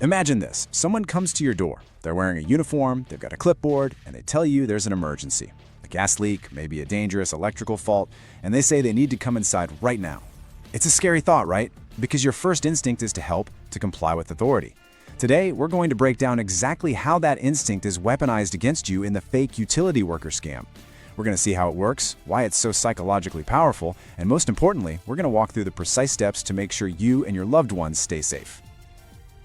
Imagine this. Someone comes to your door. They're wearing a uniform, they've got a clipboard, and they tell you there's an emergency. A gas leak, maybe a dangerous electrical fault, and they say they need to come inside right now. It's a scary thought, right? Because your first instinct is to help, to comply with authority. Today, we're going to break down exactly how that instinct is weaponized against you in the fake utility worker scam. We're going to see how it works, why it's so psychologically powerful, and most importantly, we're going to walk through the precise steps to make sure you and your loved ones stay safe.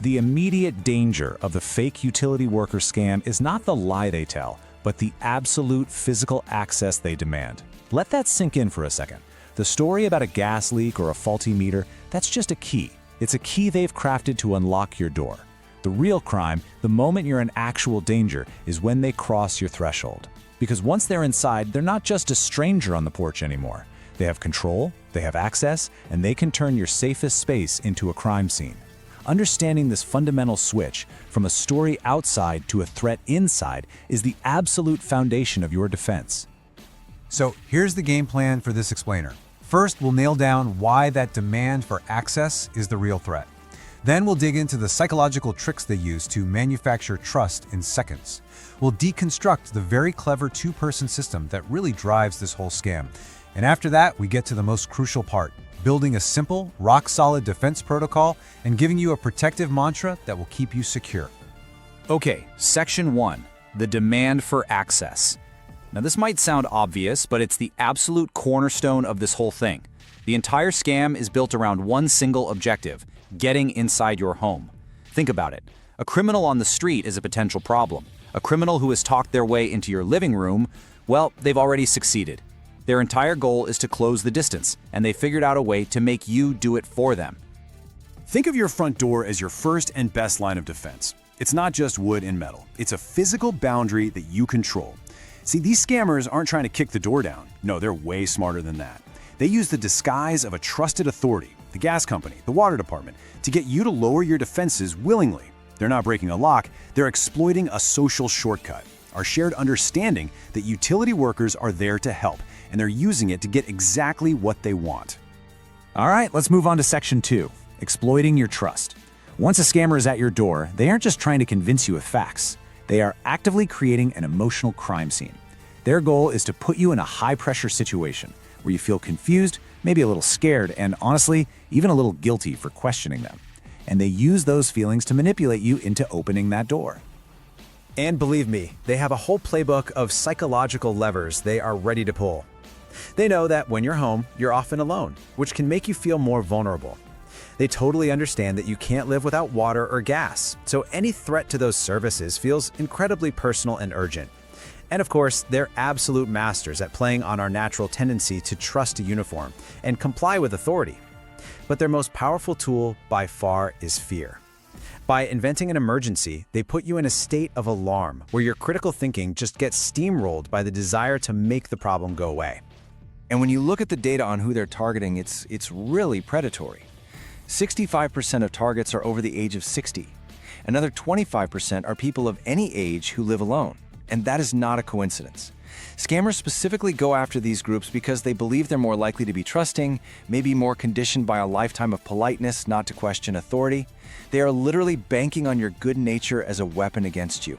The immediate danger of the fake utility worker scam is not the lie they tell, but the absolute physical access they demand. Let that sink in for a second. The story about a gas leak or a faulty meter, that's just a key. It's a key they've crafted to unlock your door. The real crime, the moment you're in actual danger, is when they cross your threshold. Because once they're inside, they're not just a stranger on the porch anymore. They have control, they have access, and they can turn your safest space into a crime scene. Understanding this fundamental switch from a story outside to a threat inside is the absolute foundation of your defense. So here's the game plan for this explainer. First, we'll nail down why that demand for access is the real threat. Then we'll dig into the psychological tricks they use to manufacture trust in seconds. We'll deconstruct the very clever two-person system that really drives this whole scam. And after that, we get to the most crucial part, building a simple, rock-solid defense protocol and giving you a protective mantra that will keep you secure. Okay, Section 1, the demand for access. Now this might sound obvious, but it's the absolute cornerstone of this whole thing. The entire scam is built around one single objective: getting inside your home. Think about it. A criminal on the street is a potential problem. A criminal who has talked their way into your living room, well, they've already succeeded. Their entire goal is to close the distance, and they figured out a way to make you do it for them. Think of your front door as your first and best line of defense. It's not just wood and metal. It's a physical boundary that you control. See, these scammers aren't trying to kick the door down. No, they're way smarter than that. They use the disguise of a trusted authority, the gas company, the water department, to get you to lower your defenses willingly. They're not breaking a lock, they're exploiting a social shortcut, our shared understanding that utility workers are there to help, and they're using it to get exactly what they want. All right, let's move on to Section 2, exploiting your trust. Once a scammer is at your door, they aren't just trying to convince you with facts. They are actively creating an emotional crime scene. Their goal is to put you in a high-pressure situation where you feel confused, maybe a little scared, and honestly, even a little guilty for questioning them. And they use those feelings to manipulate you into opening that door. And believe me, they have a whole playbook of psychological levers they are ready to pull. They know that when you're home, you're often alone, which can make you feel more vulnerable. They totally understand that you can't live without water or gas, so any threat to those services feels incredibly personal and urgent. And of course, they're absolute masters at playing on our natural tendency to trust a uniform and comply with authority. But their most powerful tool by far is fear. By inventing an emergency, they put you in a state of alarm where your critical thinking just gets steamrolled by the desire to make the problem go away. And when you look at the data on who they're targeting, it's really predatory. 65% of targets are over the age of 60. Another 25% are people of any age who live alone. And that is not a coincidence. Scammers specifically go after these groups because they believe they're more likely to be trusting, maybe more conditioned by a lifetime of politeness not to question authority. They are literally banking on your good nature as a weapon against you.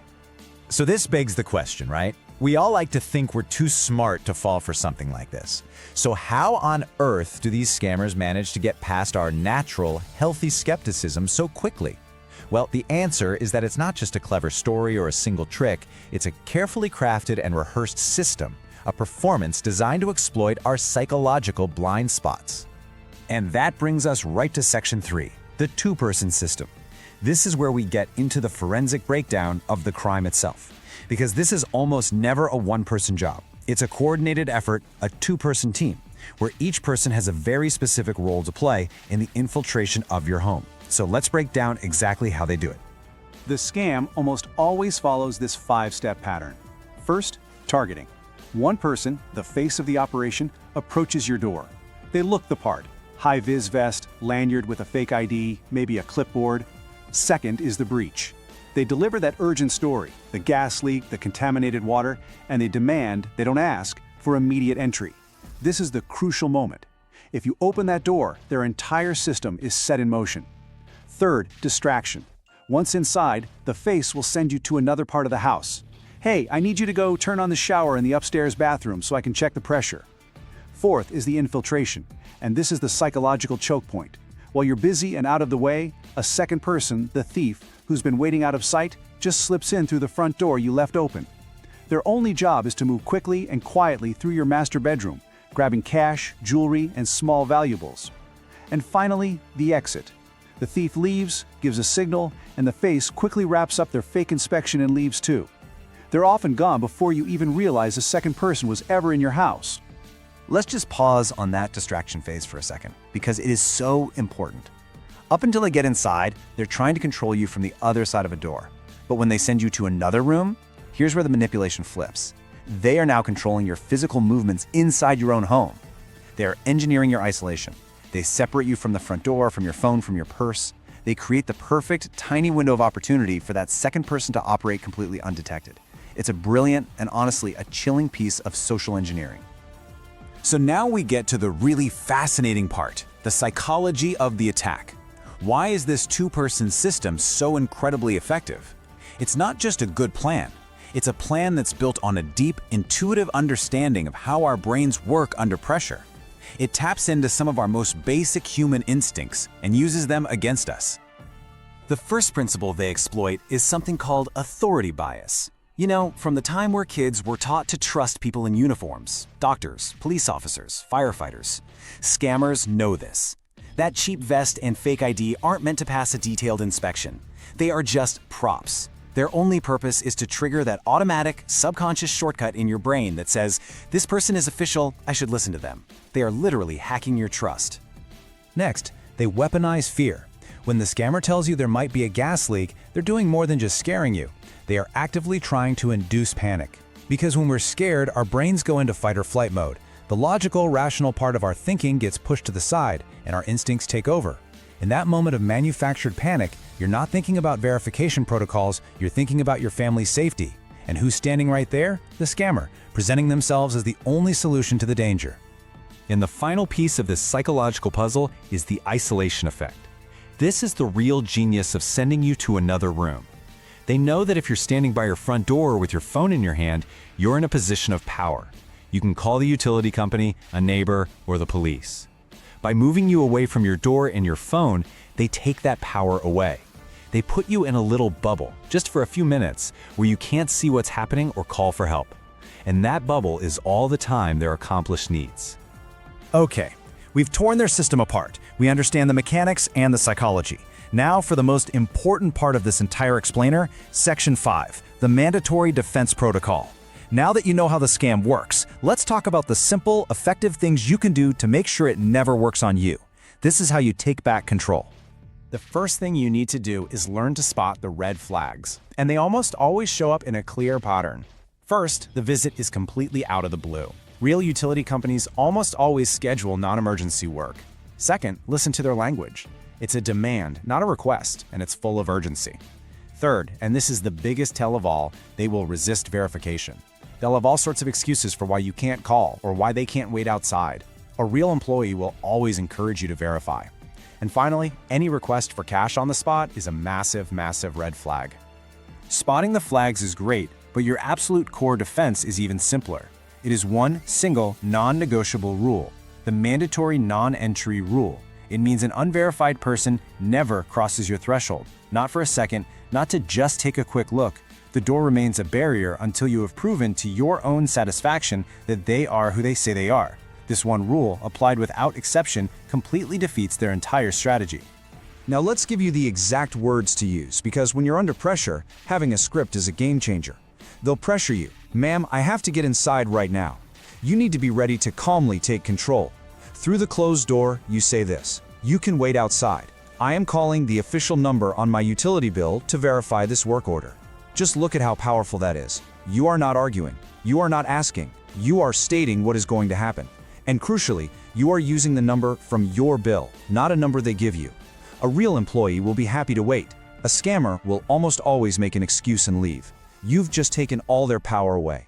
So this begs the question, right? We all like to think we're too smart to fall for something like this. So how on earth do these scammers manage to get past our natural, healthy skepticism so quickly? Well, the answer is that it's not just a clever story or a single trick, it's a carefully crafted and rehearsed system, a performance designed to exploit our psychological blind spots. And that brings us right to Section 3, the two-person system. This is where we get into the forensic breakdown of the crime itself. Because this is almost never a one-person job. It's a coordinated effort, a two-person team, where each person has a very specific role to play in the infiltration of your home. So let's break down exactly how they do it. The scam almost always follows this 5-step pattern. First, targeting. One person, the face of the operation, approaches your door. They look the part. High-vis vest, lanyard with a fake ID, maybe a clipboard. Second is the breach. They deliver that urgent story, the gas leak, the contaminated water, and they demand, they don't ask, for immediate entry. This is the crucial moment. If you open that door, their entire system is set in motion. Third, distraction. Once inside, the face will send you to another part of the house. Hey, I need you to go turn on the shower in the upstairs bathroom so I can check the pressure. Fourth is the infiltration, and this is the psychological choke point. While you're busy and out of the way, a second person, the thief, who's been waiting out of sight, just slips in through the front door you left open. Their only job is to move quickly and quietly through your master bedroom, grabbing cash, jewelry, and small valuables. And finally, the exit. The thief leaves, gives a signal, and the face quickly wraps up their fake inspection and leaves too. They're often gone before you even realize a second person was ever in your house. Let's just pause on that distraction phase for a second, because it is so important. Up until they get inside, they're trying to control you from the other side of a door. But when they send you to another room, here's where the manipulation flips. They are now controlling your physical movements inside your own home. They are engineering your isolation. They separate you from the front door, from your phone, from your purse. They create the perfect, tiny window of opportunity for that second person to operate completely undetected. It's a brilliant and honestly a chilling piece of social engineering. So now we get to the really fascinating part, the psychology of the attack. Why is this two-person system so incredibly effective? It's not just a good plan. It's a plan that's built on a deep, intuitive understanding of how our brains work under pressure. It taps into some of our most basic human instincts and uses them against us. The first principle they exploit is something called authority bias. You know, from the time we're kids, we're taught to trust people in uniforms, doctors, police officers, firefighters. Scammers know this. That cheap vest and fake ID aren't meant to pass a detailed inspection. They are just props. Their only purpose is to trigger that automatic, subconscious shortcut in your brain that says, this person is official, I should listen to them. They are literally hacking your trust. Next, they weaponize fear. When the scammer tells you there might be a gas leak, they're doing more than just scaring you. They are actively trying to induce panic. Because when we're scared, our brains go into fight or flight mode. The logical, rational part of our thinking gets pushed to the side, and our instincts take over. In that moment of manufactured panic, you're not thinking about verification protocols, you're thinking about your family's safety. And who's standing right there? The scammer, presenting themselves as the only solution to the danger. And the final piece of this psychological puzzle is the isolation effect. This is the real genius of sending you to another room. They know that if you're standing by your front door with your phone in your hand, you're in a position of power. You can call the utility company, a neighbor, or the police. By moving you away from your door and your phone, they take that power away. They put you in a little bubble, just for a few minutes, where you can't see what's happening or call for help. And that bubble is all the time their accomplice needs. Okay, we've torn their system apart. We understand the mechanics and the psychology. Now for the most important part of this entire explainer, Section 5, the Mandatory Defense Protocol. Now that you know how the scam works, let's talk about the simple, effective things you can do to make sure it never works on you. This is how you take back control. The first thing you need to do is learn to spot the red flags, and they almost always show up in a clear pattern. First, the visit is completely out of the blue. Real utility companies almost always schedule non-emergency work. Second, listen to their language. It's a demand, not a request, and it's full of urgency. Third, and this is the biggest tell of all, they will resist verification. They'll have all sorts of excuses for why you can't call or why they can't wait outside. A real employee will always encourage you to verify. And finally, any request for cash on the spot is a massive, massive red flag. Spotting the flags is great, but your absolute core defense is even simpler. It is one single, non-negotiable rule, the mandatory non-entry rule. It means an unverified person never crosses your threshold, not for a second, not to just take a quick look. The door remains a barrier until you have proven to your own satisfaction that they are who they say they are. This one rule, applied without exception, completely defeats their entire strategy. Now let's give you the exact words to use, because when you're under pressure, having a script is a game changer. They'll pressure you. Ma'am, I have to get inside right now. You need to be ready to calmly take control. Through the closed door, you say this. You can wait outside. I am calling the official number on my utility bill to verify this work order. Just look at how powerful that is. You are not arguing. You are not asking. You are stating what is going to happen. And crucially, you are using the number from your bill, not a number they give you. A real employee will be happy to wait. A scammer will almost always make an excuse and leave. You've just taken all their power away.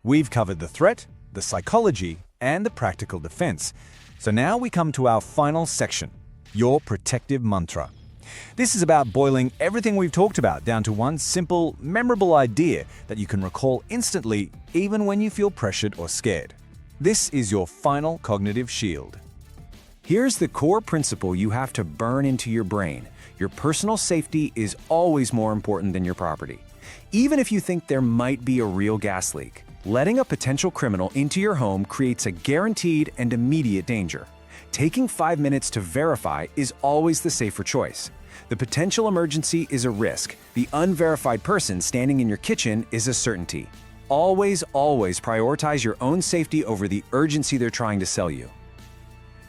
We've covered the threat, the psychology, and the practical defense. So now we come to our final section, your protective mantra. This is about boiling everything we've talked about down to one simple, memorable idea that you can recall instantly even when you feel pressured or scared. This is your final cognitive shield. Here's the core principle you have to burn into your brain. Your personal safety is always more important than your property. Even if you think there might be a real gas leak, letting a potential criminal into your home creates a guaranteed and immediate danger. Taking 5 minutes to verify is always the safer choice. The potential emergency is a risk. The unverified person standing in your kitchen is a certainty. Always, always prioritize your own safety over the urgency they're trying to sell you.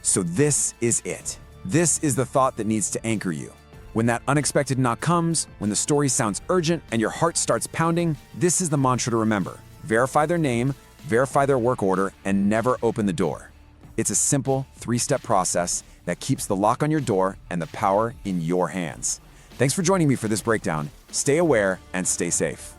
So this is it. This is the thought that needs to anchor you. When that unexpected knock comes, when the story sounds urgent and your heart starts pounding, this is the mantra to remember. Verify their name, verify their work order, and never open the door. It's a simple 3-step process that keeps the lock on your door and the power in your hands. Thanks for joining me for this breakdown. Stay aware and stay safe.